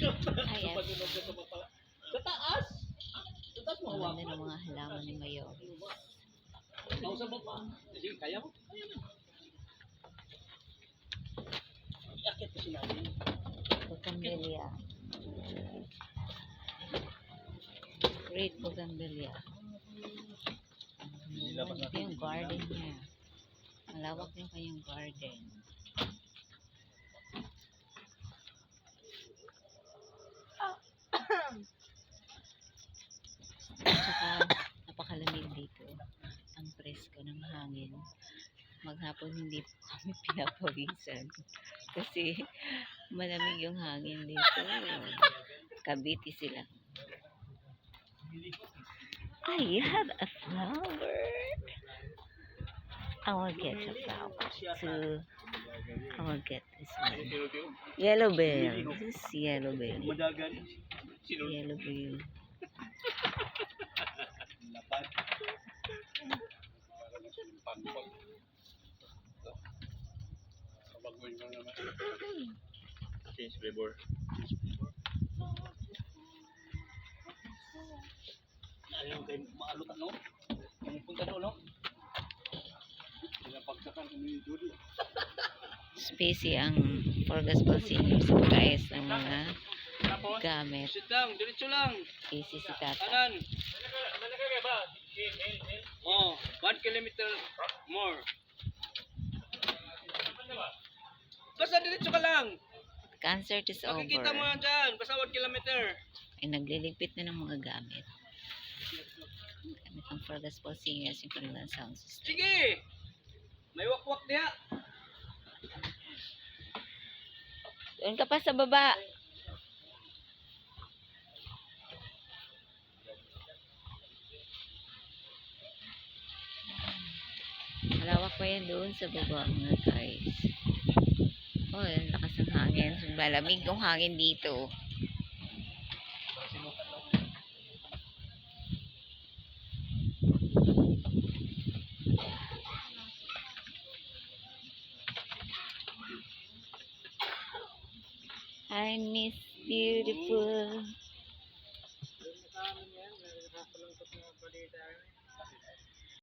Ayan. Sa taas? Sa taas mo Ang hawak. ganda ng mga halaman ni Mayo. Nausa mo pa. Sige, kaya mo? Kaya mo. Iakit ko sila. Bougainvillea. Great Bougainvillea. Ito yung garden niya. Malawak yung kanyang garden. At saka napakalamig dito. Ang presko ng hangin. Maghapon hindi po kami pinapawisan. Kasi malamig yung hangin dito. Cavite sila. I have a flower. I will get a flower too. I will get this one. Yellow bell. This is yellow bell. Madagan. Yellow bell. Lapad. Bagoy mo naman. Change flavor. Ayaw kayo maalot ano? Punta doon, no? Pinapagsakan kami yung Judy. Spacey ang Forgas Balsinger sa pagkayas ng mga gamit. Sit lang, diretso lang. Spacey si Tata. Kanan. Oh, 1 kilometer more. Basta diretso ka lang. Concert is over. Makikita mo yan dyan. Basta 1 kilometer. Ay nagliligpit na ng mga gamit. Gamit ng Forgas Balsinger yung kanilang sound system. Sige! May wakwak diha. Doon ka pa sa baba. Malawak pa yan doon sa baba mga guys. Oh, yung lakas ng hangin. Malamig yung hangin dito. I miss beautiful.